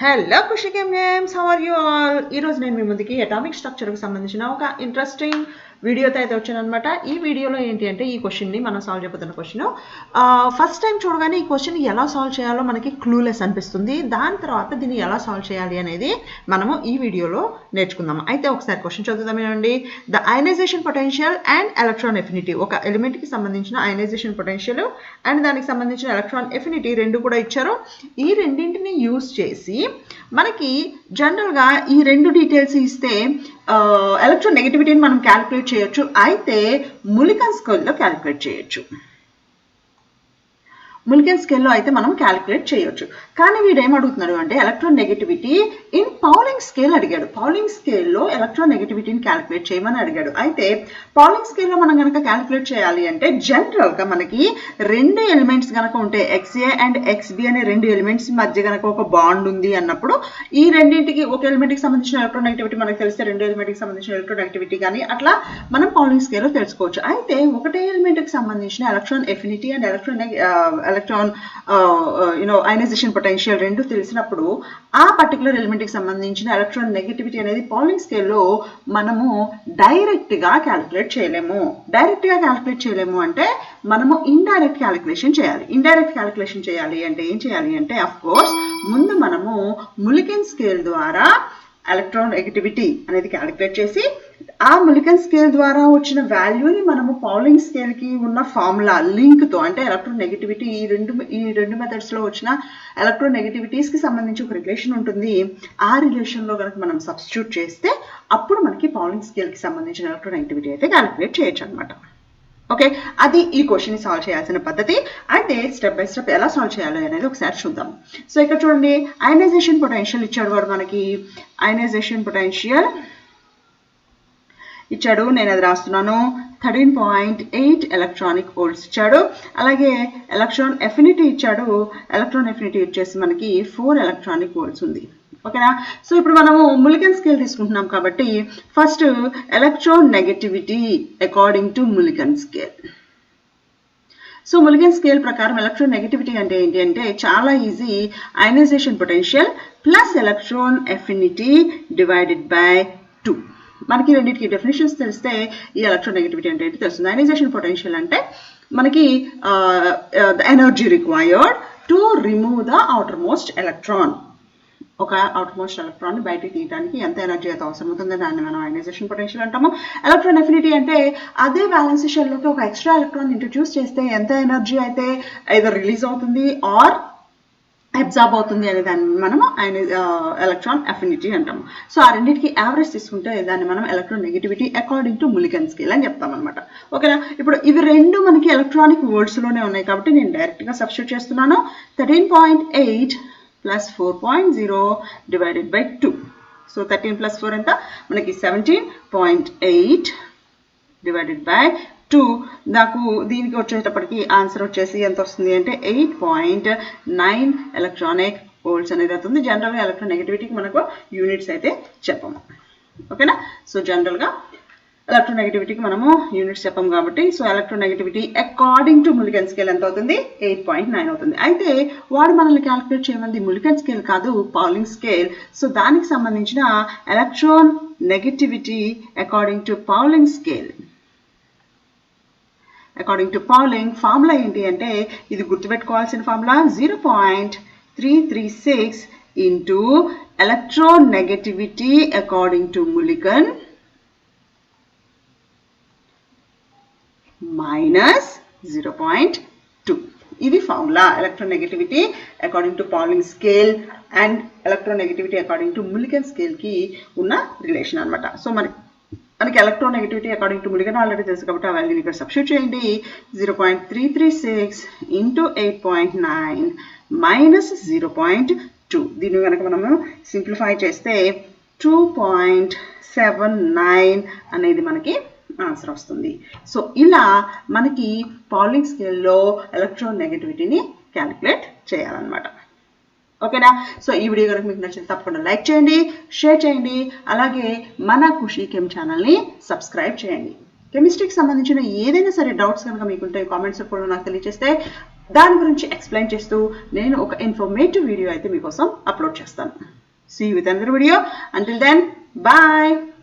Hello Khushi games, how are you all? ఈరోజు నేను మీ ముందుకి అటామిక్ స్ట్రక్చర్కి సంబంధించిన ఒక ఇంట్రెస్టింగ్ వీడియోతో అయితే వచ్చానమాట. ఈ వీడియోలో ఏంటి అంటే ఈ క్వశ్చన్ని మనం సాల్వ్ చేయబోతున్న క్వశ్చన్ ఫస్ట్ టైం చూడగానే ఈ క్వశ్చన్ ఎలా సాల్వ్ చేయాలో మనకి క్లూలెస్ అనిపిస్తుంది. దాని తర్వాత దీన్ని ఎలా సాల్వ్ చేయాలి అనేది మనము ఈ వీడియోలో నేర్చుకుందాం. అయితే ఒకసారి క్వశ్చన్ చదువుదాం ఏమండి. The ionisation potential and electron affinity, ఒక ఎలిమెంట్కి సంబంధించిన అయనైజేషన్ పొటెన్షియల్ అండ్ దానికి సంబంధించిన ఎలక్ట్రాన్ ఎఫినిటీ రెండు కూడా ఇచ్చారు. ఈ రెండింటిని యూజ్ చేసి మనకి జనరల్గా ఈ రెండు డీటెయిల్స్ ఇస్తే ఎలక్ట్రాన్ నెగటివిటీని మనం క్యాలిక్యులేట్ చేయొచ్చు. అయితే ములికన్ స్కేల్లో క్యాలిక్యులేట్ చేయొచ్చు. ములికన్ స్కేల్లో అయితే మనం క్యాలిక్యులేట్ చేయొచ్చు. కానీ వీడు ఏం అడుగుతున్నాడు అంటే ఎలక్ట్రాన్ నెగటివిటీ ఇన్ పౌలింగ్ స్కేల్ అడిగాడు. పౌలింగ్ స్కేల్లో ఎలక్ట్రాన్ నెగటివిటీని క్యాలిక్యులేట్ చేయమని అడిగాడు. అయితే పౌలింగ్ స్కేల్లో మనం కనుక క్యాలిక్యులేట్ చేయాలి అంటే జనరల్గా మనకి రెండు ఎలిమెంట్స్ కనుక ఉంటే ఎక్స్ఏ అండ్ ఎక్స్బి అనే రెండు ఎలిమెంట్స్ మధ్య కనుక ఒక బాండ్ ఉంది అన్నప్పుడు ఈ రెండింటికి ఒక ఎలిమెంట్కి సంబంధించిన ఎలక్ట్రాన్ నెగటివిటీ మనకు తెలిస్తే రెండు ఎలిమెంట్కి సంబంధించిన ఎలక్ట్రాన్ నెగటివిటీ కానీ అట్లా మనం పౌలింగ్ స్కేల్లో తెలుసుకోవచ్చు. అయితే ఒకటే ఎలిమెంట్కి సంబంధించిన electron affinity and electron ionisation potential రెండు తెలిసినప్పుడు ఆ పర్టికులర్ ఎలిమెంట్కి సంబంధించిన ఎలక్ట్రాన్ నెగటివిటీ అనేది పౌలింగ్ స్కేల్లో మనము డైరెక్ట్గా క్యాలిక్యులేట్ చేయలేము. డైరెక్ట్గా క్యాలిక్యులేట్ చేయలేము అంటే మనము ఇండైరెక్ట్ క్యాలిక్యులేషన్ చేయాలి. ఇండైరెక్ట్ క్యాలిక్యులేషన్ చేయాలి అంటే ఏం చేయాలి అంటే అఫ్ కోర్స్ ముందు మనము ములికెన్ స్కేల్ ద్వారా ఎలక్ట్రాన్ నెగటివిటీ అనేది క్యాలిక్యులేట్ చేసి ఆ ములికన్ స్కేల్ ద్వారా వచ్చిన వాల్యూని మనము పౌలింగ్ స్కేల్కి ఉన్న ఫార్ములా లింక్తో అంటే ఎలక్ట్రాన్ నెగటివిటీ ఈ రెండు మెథడ్స్లో వచ్చిన ఎలక్ట్రాన్ నెగటివిటీస్కి సంబంధించి ఒక రిలేషన్ ఉంటుంది. ఆ రిలేషన్లో కనుక మనం సబ్స్టిట్యూట్ చేస్తే అప్పుడు మనకి పౌలింగ్ స్కేల్కి సంబంధించిన ఎలక్ట్రాన్ నెగటివిటీ అయితే క్యాలిక్యులేట్ చేయొచ్చు అనమాట. ఓకే, అది ఈ క్వశ్చన్ని సాల్వ్ చేయాల్సిన పద్ధతి. అయితే స్టెప్ బై స్టెప్ ఎలా సాల్వ్ చేయాలి అనేది ఒకసారి చూద్దాం. సో ఇక్కడ చూడండి, అయనైజేషన్ పొటెన్షియల్ ఇచ్చాడు వాడు మనకి. అయనైజేషన్ పొటెన్షియల్ ఇచ్చాడు, నేను అది రాస్తున్నాను. 13.8 ఎలక్ట్రానిక్ వోల్ట్స్ ఇచ్చాడు. అలాగే ఎలక్ట్రాన్ ఎఫినిటీ ఇచ్చాడు. ఎలక్ట్రాన్ ఎఫినిటీ వచ్చేసి మనకి 4 ఎలక్ట్రానిక్ వోల్ట్స్ ఉంది. ఓకేనా. సో ఇప్పుడు మనము ములికన్ స్కేల్ తీసుకుంటున్నాం కాబట్టి first electron negativity according to Mulliken scale. So Mulliken scale ప్రకారం ఎలక్ట్రాన్ నెగటివిటీ అంటే ఏంటి అంటే చాలా easy. Ionization potential plus electron affinity divided by 2. మనకి రెండింటికి డెఫినేషన్స్ తెలిస్తే ఈ ఎలక్ట్రాన్ నెగటివిటీ అంటే ఏంటి తెలుస్తుంది. అయనైజేషన్ పొటెన్షియల్ అంటే మనకి the energy required to remove the outer most electron. ఒక అవుటర్ మోస్ట్ ఎలక్ట్రాన్ బయటికి తీయడానికి ఎంత ఎనర్జీ అయితే అవసరం అవుతుందో దాన్ని మనం అయనైజేషన్ పొటెన్షియల్ అంటాము. ఎలక్ట్రాన్ ఎఫినిటీ అంటే అదే బ్యాలెన్స్ షెల్లోకి ఒక ఎక్స్ట్రా ఎలక్ట్రాన్ ఇంట్రడ్యూస్ చేస్తే ఎంత ఎనర్జీ అయితే ఐదర్ రిలీజ్ అవుతుంది ఆర్ అబ్జార్బ్ అవుతుంది అనే దాన్ని మనం ఎలక్ట్రాన్ అఫినిటీ అంటాము. సో ఆ రెండింటికి యావరేజ్ తీసుకుంటే దాన్ని మనం electron negativity according to Mulliken scale అని చెప్తాం అనమాట. ఓకేనా. ఇప్పుడు ఇవి రెండు మనకి ఎలక్ట్రానిక్ వోల్ట్స్లోనే ఉన్నాయి కాబట్టి నేను డైరెక్ట్గా సబ్స్టిట్యూట్ చేస్తున్నాను. 13.8 plus 4.0 divided by 2. So 13 plus 4 ఎంత మనకి 17.8 డివైడెడ్ బై 2. నాకు దీనికి వచ్చేటప్పటికి ఆన్సర్ వచ్చేసి ఎంత వస్తుంది అంటే 8.9 ఎలక్ట్రానిక్ వోల్ట్స్ అనేది అవుతుంది. జనరల్గా ఎలక్ట్రాన్ నెగటివిటీకి మనకు యూనిట్స్ అయితే చెప్పము. ఓకేనా. సో జనరల్గా ఎలక్ట్రాన్ నెగటివిటీకి మనము యూనిట్స్ చెప్పాము కాబట్టి so electron negativity according to Mulliken scale ఎంత అవుతుంది 8.9 అవుతుంది. అయితే వాడు మనల్ని క్యాలిక్యులేట్ చేయమంది ములికన్ స్కేల్ కాదు, పౌలింగ్ స్కేల్. సో దానికి సంబంధించిన electron negativity according to Pauling scale. According to Pauling formula ఏంటి అంటే ఇది గుర్తుపెట్టుకోవాల్సిన formula 0.336 into electron negativity according to Mulliken minus 0.2. ఇది formula electron negativity according to Pauling scale and electron negativity according to Mulliken స్కేల్కి ఉన్న relation అనమాట. So మనకి electron negativity according to Mulliken already తెలుసు కాబట్టి ఆ వాల్యూని ఇక్కడ సబ్స్టిట్యూట్ చేయండి. 0.336 ఇంటూ 8.9 మైనస్ 0.2. దీన్ని కనుక మనము సింప్లిఫై చేస్తే 2.79 అనేది మనకి ఆన్సర్ వస్తుంది. సో ఇలా మనకి పౌలింగ్ స్కేల్లో ఎలక్ట్రాన్ నెగటివిటీని క్యాలిక్యులేట్ చేయాలన్నమాట. ఓకేనా. సో ఈ వీడియో కనుక మీకు నచ్చితే తప్పకుండా లైక్ చేయండి, షేర్ చేయండి, అలాగే మన ఖుషి కెమ్ ఛానల్ని సబ్స్క్రైబ్ చేయండి. కెమిస్ట్రీకి సంబంధించిన ఏదైనా సరే డౌట్స్ కనుక మీకుంటే కామెంట్స్ కూడా నాకు తెలియజేస్తే దాని గురించి ఎక్స్ప్లెయిన్ చేస్తూ నేను ఒక ఇన్ఫర్మేటివ్ వీడియో అయితే మీకోసం అప్లోడ్ చేస్తాను. See you with another video. Until then, bye.